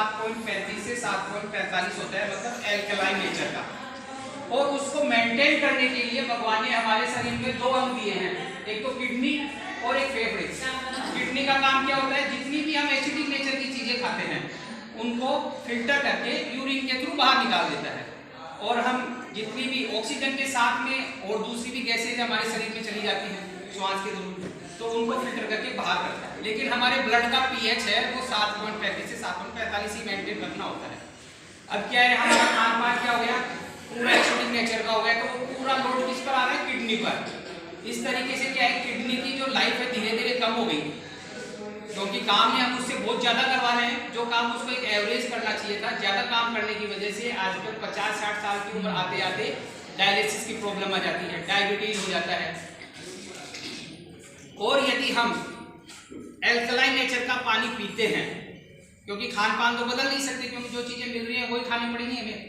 7.35 से 7.45 होता है, मतलब एल्कलाइन नेचर का। और उसको मेंटेन करने के लिए भगवान ने हमारे शरीर में दो अंग दिए हैं, एक तो किडनी और एक फेफड़े। किडनी का काम क्या होता है, जितनी भी हम एसिडिक नेचर की चीजें खाते हैं उनको फिल्टर करके यूरिन के थ्रू बाहर निकाल देता है, और हम जितनी भी ऑक्सीजन के साथ में और दूसरी भी गैसेज हमारे शरीर में चली जाती हैं श्वास के थ्रू, तो उनको फिल्टर करके बाहर करता है। लेकिन हमारे ब्लड का पीएच है वो 7.35 से 7.45 ही मेंटेन रखना होता है। अब क्या है, हमारा खान पान क्या हो गया, पूरा एसिडिक नेचर का हो गया, तो वो पूरा लोड किस पर आ रहा है, किडनी पर। इस तरीके से क्या है, किडनी की जो लाइफ है धीरे धीरे कम हो गई, क्योंकि काम में हम उससे बहुत ज्यादा करवा रहे हैं। जो काम उसको एक एवरेज करना चाहिए था, ज्यादा काम करने की वजह से आजकल 50-60 साल की उम्र आते आते डायलिसिस की प्रॉब्लम आ जाती है, डायबिटीज हो जाता है। और यदि हम एल्कलाइन नेचर का पानी पीते हैं, क्योंकि खान पान तो बदल नहीं सकते, क्योंकि जो चीजें मिल रही हैं वही खानी पड़ेगी हमें,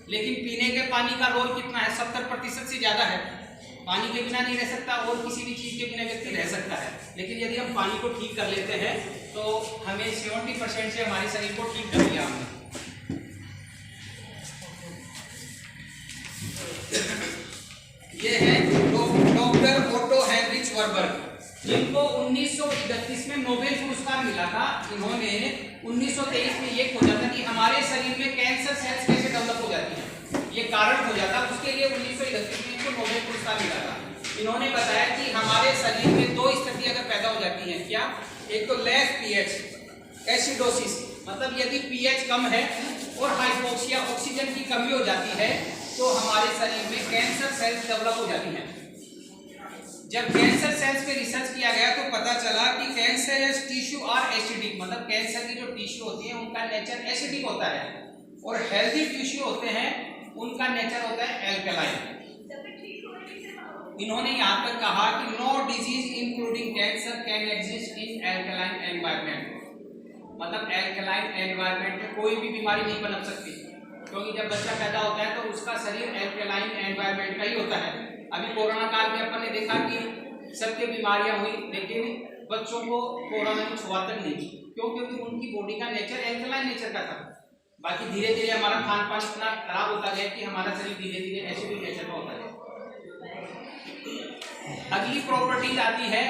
लेकिन पीने के पानी का रोल कितना है, 70% से ज्यादा है। पानी के बिना नहीं रह सकता और किसी भी चीज के बिना व्यक्ति रह सकता है, लेकिन यदि हम पानी को ठीक कर लेते हैं तो हमें 70% से हमारे शरीर को ठीक कर दिया हमने। ये है डॉक्टर ओटो हेनरिच वर्बर्ग, जिनको 1931 में नोबेल पुरस्कार मिला था। इन्होंने 1923 में ये खोजा था कि हमारे शरीर में कैंसर सेल्स कैसे डेवलप हो जाती हैं, ये कारण हो जाता, उसके लिए 1931 में इनको नोबेल पुरस्कार मिला था। इन्होंने बताया कि हमारे शरीर में दो स्थिति अगर पैदा हो जाती है, क्या, एक तो लेस पीएच एसिडोसिस, मतलब यदि पीएच कम है, और हाइपोक्सिया ऑक्सीजन की कमी हो जाती है, तो हमारे शरीर में कैंसर सेल्स डेवलप हो जाती हैं। जब कैंसर सेल्स पे रिसर्च किया गया तो पता चला कि कैंसरस टिश्यू आर एसिडिक, मतलब कैंसर की जो टिश्यू होती है उनका नेचर एसिडिक होता है, और हेल्दी टिश्यू होते हैं उनका नेचर होता है एल्कलाइन। इन्होंने यहाँ पर कहा कि no disease including cancer can exist in alkaline environment, मतलब एल्कलाइन एनवायरनमेंट में कोई भी बीमारी नहीं पनप सकती, क्योंकि जब बच्चा पैदा होता है तो उसका शरीर एल्कलाइन एनवायरनमेंट का ही होता है। अभी कोरोना काल में अपन ने देखा कि सबके बीमारियां हुई, लेकिन बच्चों को कोरोना कुछ हुआ तक नहीं, क्यों, क्योंकि उनकी बॉडी का नेचर एल्कलाइन नेचर का था। बाकी धीरे धीरे हमारा खान पान इतना खराब होता गया कि हमारा शरीर धीरे धीरे एसिडिक नेचर का होता गया। अगली प्रॉपर्टीज आती है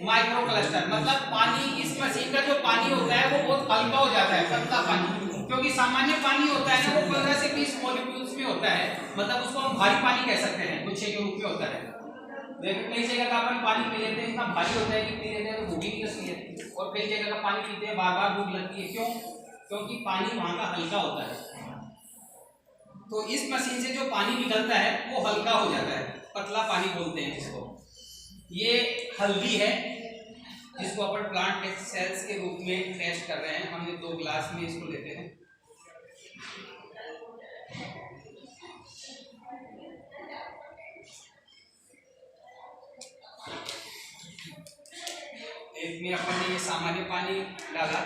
माइक्रो क्लस्टर, मतलब पानी, इस मशीन का जो पानी होता है वो बहुत हल्का हो जाता है, पतला पानी, क्योंकि सामान्य पानी होता है ना वो 15 से 20 मॉलिक्यूल्स में होता है, मतलब उसको हम भारी पानी कह सकते हैं, गुच्छे के रूप में होता है। देखो कई जगह का अपन पानी पी लेते हैं, इतना भारी होता है कि पी लेते हैं तो भूख ही नहीं लगती है, और कई जगह का पानी पीते हैं बार बार भूख लगती है, क्यों, क्योंकि पानी वहाँ का हल्का होता है। तो इस मशीन से जो पानी निकलता है वो हल्का हो जाता है, पतला पानी बोलते हैं जिसको। ये हल्दी है जिसको अपन प्लांट सेल्स के रूप में टेस्ट कर रहे हैं, हमने 2 ग्लास में इसको लेते हैं। एक में अपन ने ये सामान्य पानी डाला,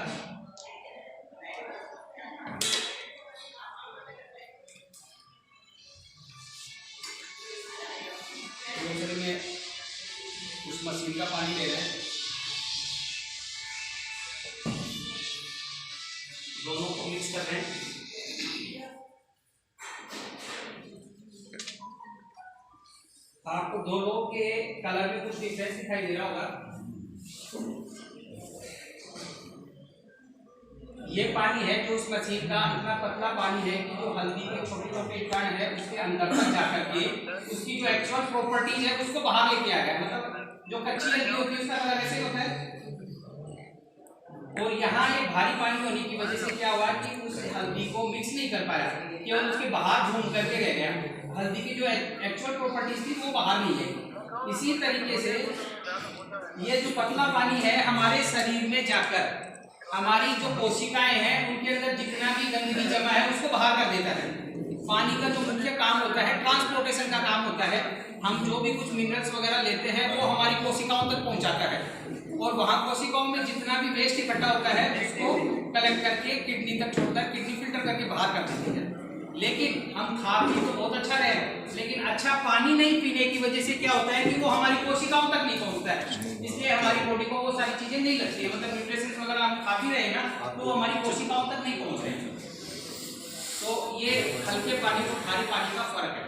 दूसरे में उस मशीन का पानी ले रहे हैं, दोनों को मिक्स कर रहे हैं। आपको दोनों के कलर में कुछ डिफरेंस दिखाई दे रहा होगा। ये पानी है जो उस मशीन का इतना पतला पानी है कि जो हल्दी के छोटे छोटे कण है उसके अंदर तक जाकर के उसकी जो एक्चुअल प्रॉपर्टीज है उसको बाहर लेके आ गया, मतलब जो कच्ची हल्दी होती है उसका कलर ऐसे होता है। और यहाँ ये भारी पानी होने की वजह से क्या हुआ कि उस हल्दी को मिक्स नहीं कर पाया, केवल उसके बाहर घूम करके रह गया, हल्दी की जो एक्चुअल प्रॉपर्टीज थी वो बाहर नहीं है। इसी तरीके से ये जो पतला पानी है हमारे शरीर में जाकर हमारी जो कोशिकाएं हैं उनके अंदर जितना भी गंदगी जमा है उसको बाहर कर देता है। पानी का जो मुख्य काम होता है ट्रांसपोर्टेशन का काम होता है, हम जो भी कुछ मिनरल्स वगैरह लेते हैं वो हमारी कोशिकाओं तक पहुंचाता है, और वहाँ कोशिकाओं में जितना भी वेस्ट इकट्ठा होता है उसको कलेक्ट करके किडनी तक छोड़ता है, किडनी फिल्टर करके बाहर कर देती है। लेकिन हम खा पी तो बहुत अच्छा रहे, लेकिन अच्छा पानी नहीं पीने की वजह से क्या होता है कि वो हमारी कोशिकाओं तक नहीं पहुंचता है, इसलिए हमारी बॉडी को वो सारी चीजें नहीं लगती है, मतलब न्यूट्रिशंस वगैरह हम खा भी रहे हैं ना तो हमारी कोशिकाओं तक नहीं ये हल्के पानी और भारी पानी का फर्क है।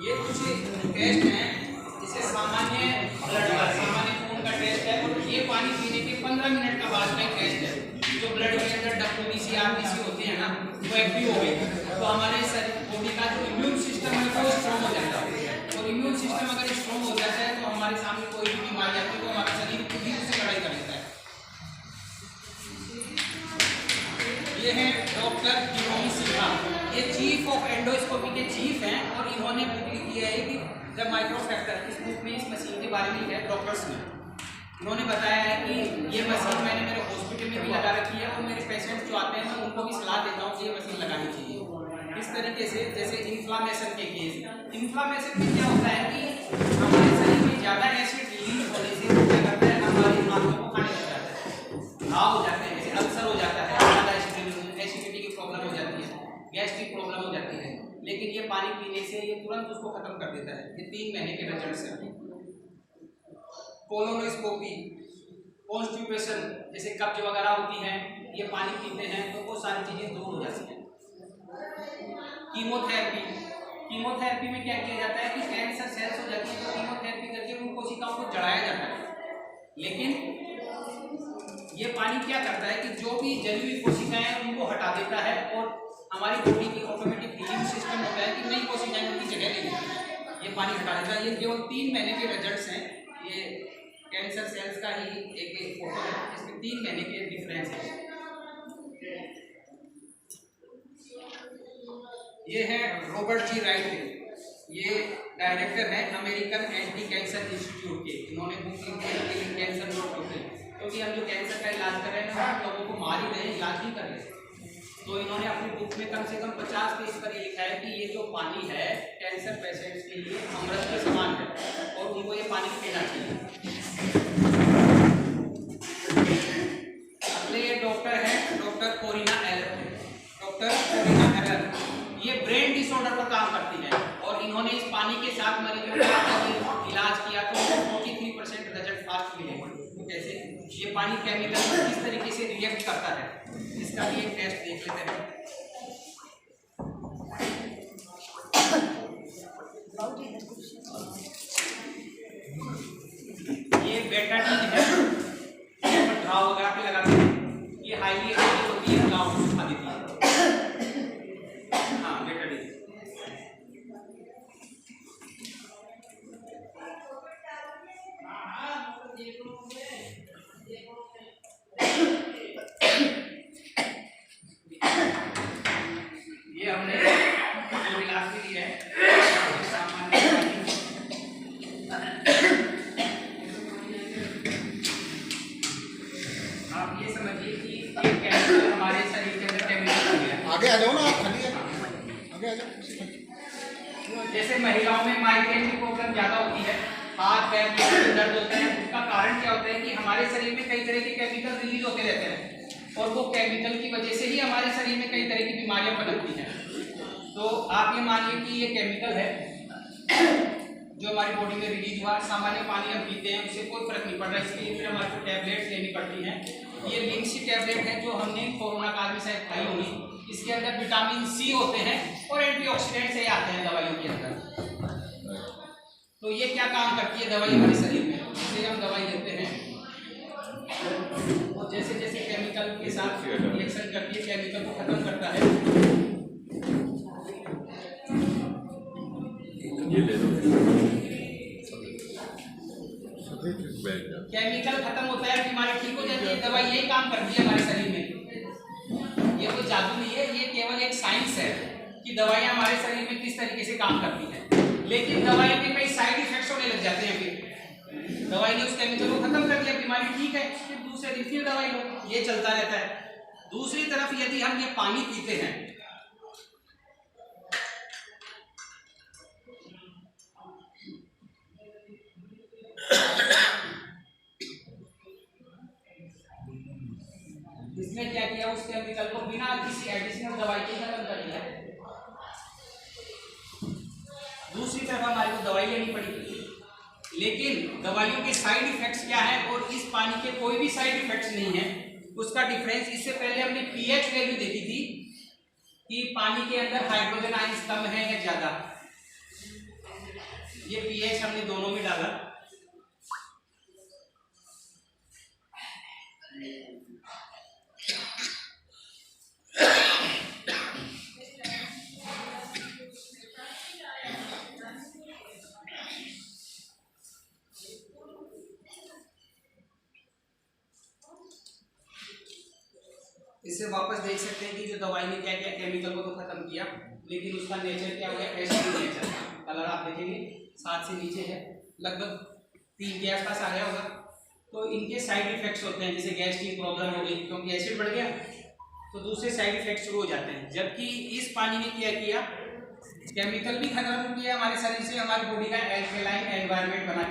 ये कुछ टेस्ट हैं, इसे सामान्य ब्लड का, सामान्य खून का टेस्ट है, और ये पानी पीने के 15 मिनट का बाद में टेस्ट है। जो ब्लड के अंदर WBC RBC होते हैं ना, वो एक्टिव हो गए तो हमारे बॉडी का जो इम्यून सिस्टम है वो स्ट्रॉन्ग हो जाता है, और इम्यून सिस्टम अगर स्ट्रॉन्ग हो जाता है तो हमारे सामने कोई भी बीमारी आती है तो हमारा शरीर खुद ही उससे लड़ाई कर लेता है। ये है डॉक्टर जिरोमी सिन्हा, ये चीफ ऑफ एंडोस्कोपी के चीफ हैं, और इन्होंने बुक लिखी है कि द माइक्रोफैक्टर। इस बुक में इस मशीन के बारे में लिखा है डॉक्टर्स ने। उन्होंने बताया है कि ये मशीन मैंने मेरे हॉस्पिटल में भी लगा रखी है, और मेरे पेशेंट जो आते हैं मैं उनको भी सलाह देता हूँ कि ये मशीन लगानी चाहिए। इस तरीके से जैसे इन्फ्लामेशन के केस, इन्फ्लामेशन में क्या होता है कि हमारे शरीर में ज़्यादा एसिड रिलीज होने से क्या करता है, हमारी आंतों को खाने लग जाता है, घाव हो जाते हैं, जैसे अल्सर हो जाता है, ज़्यादा एसिडिटी की प्रॉब्लम हो जाती है, गैस्ट्रिक प्रॉब्लम हो जाती है। लेकिन ये पानी पीने से ये तुरंत उसको खत्म कर देता है। ये 3 महीने के रिजल्ट हैं। कोलोनोस्कोपी, कॉन्स्टिपेशन जैसे कब्ज वगैरह होती है, ये पानी पीते हैं तो वो सारी चीज़ें दूर हो जाती हैं। कीमोथेरेपी, कीमोथेरेपी में क्या किया जाता है कि कैंसर सेल्स हो जाती है तो कीमोथेरेपी करके उन कोशिकाओं को जलाया जाता है। लेकिन ये पानी क्या करता है कि जो भी जली हुई कोशिकाएं हैं उनको हटा देता है, और हमारी बॉडी की ऑटोमेटिक हीलिंग सिस्टम होता है कि नई कोशिकाएं उनकी जगह ले लेती है, ये पानी हटा देता है। ये केवल 3 महीने के रिजल्ट्स हैं। ये कैंसर सेल्स का ही एक फोटो है, इसमें 3 महीने के डिफरेंस है। ये है रॉबर्ट जी राइट, ये डायरेक्टर है अमेरिकन एंटी कैंसर इंस्टीट्यूट के। इन्होंने बुक लिखी है कैंसर नॉट टोटल, क्योंकि हम जो कैंसर का इलाज कर रहे हैं ना, लोगों को मार ही रहे, इलाज नहीं कर रहे। तो इन्होंने अपनी बुक में कम से कम 50 पेज पर ये लिखा है कि ये जो पानी है कैंसर पेशेंट्स के लिए अमृत के समान है, और उनको ये पानी पीना चाहिए। अगले ये डॉक्टर है doctor Corinna Allen. Doctor Corinna Allen ये ब्रेन डिसऑर्डर पर काम करती है, और इन्होंने इस पानी के साथ मरीजों का इलाज किया तो 43% रिजल्ट फास्ट मिले। तो कैसे ये पानी केमिकल पर किस तरीके से रिएक्ट करता है, इसका भी एक टेस्ट देख लेते हैं। ये बेटाडीन है, घाव वगैरह पे लगाते हैं, ये हाईली एक्टिव होती है, घाव को सुखा देती है। हाँ बेटाडीन। ये हमने जो इलाज के लिए है आप ये समझिए कि ये कैंसर हमारे शरीर के अंदर केमिकल हो गया। आगे आ जाओ ना, आप खाली आगे आ जाओ। जैसे महिलाओं में माइग्रेन की प्रॉब्लम ज़्यादा होती है, हाथ पैर में दर्द होता है, उसका कारण क्या होता है कि हमारे शरीर में कई तरह के केमिकल रिलीज होते रहते हैं, और वो केमिकल की वजह से ही हमारे शरीर में कई तरह की बीमारियां पनपती हैं। तो आप ये मानिए कि ये केमिकल है जो हमारी बॉडी में रिलीज हुआ। सामान्य पानी हम पीते हैं उससे कोई फर्क नहीं पड़ रहा, इसके लिए फिर हमारे को टैबलेट्स लेनी पड़ती हैं। ये लिंक्स टैबलेट है जो हमने कोरोना काल में शायद खाई होगी। इसके अंदर विटामिन सी होते हैं और एंटीऑक्सीडेंट से आते हैं दवाइयों के अंदर। तो ये क्या काम करती है दवाई हमारे शरीर में, जिसे हम दवाई देते हैं और जैसे जैसे केमिकल के साथ रिएक्शन करती है केमिकल को खत्म करता है। ये ले लो। केमिकल खत्म होता है, बीमारी ठीक हो जाती है। दवाई यही काम करती है हमारे शरीर में। ये कोई जादू नहीं है, ये केवल एक साइंस है कि दवाइयाँ हमारे शरीर में किस तरीके से काम करती हैं। लेकिन दवाई के कई साइड इफेक्ट्स होने लग जाते हैं। फिर दवाई ने उस केमिकल को खत्म कर दिया, बीमारी ठीक है, फिर दूसरे दिन फिर दवाई लो, ये चलता रहता है। दूसरी तरफ यदि हम ये पानी पीते हैं इसमें क्या किया, उस केमिकल को बिना किसी एडिशनल दवाई के खत्म कर दिया। दूसरी तरफ हमारे को दवाई लेनी पड़ी, लेकिन दवाइयों के साइड इफेक्ट्स क्या है और इस पानी के कोई भी साइड इफेक्ट्स नहीं है। उसका डिफरेंस, इससे पहले हमने पीएच वैल्यू देखी थी कि पानी के अंदर हाइड्रोजन आयंस कम है या ज्यादा। ये पीएच हमने दोनों में डाला। इससे वापस देख सकते हैं कि जो दवाई ने क्या क्या केमिकल को तो खत्म किया, लेकिन उसका नेचर क्या हो गया, एसिडिक नेचर। कलर आप देखेंगे 7 से नीचे है, लगभग 3 के आसपास आ गया होगा। तो इनके साइड इफेक्ट्स होते हैं, जैसे गैस की प्रॉब्लम हो गई क्योंकि एसिड बढ़ गया, तो दूसरे साइड इफेक्ट्स शुरू हो जाते हैं। जबकि इस पानी ने क्या किया, केमिकल भी खत्म किया हमारे शरीर से, हमारी बॉडी का एल्कलाइन एनवायरनमेंट बना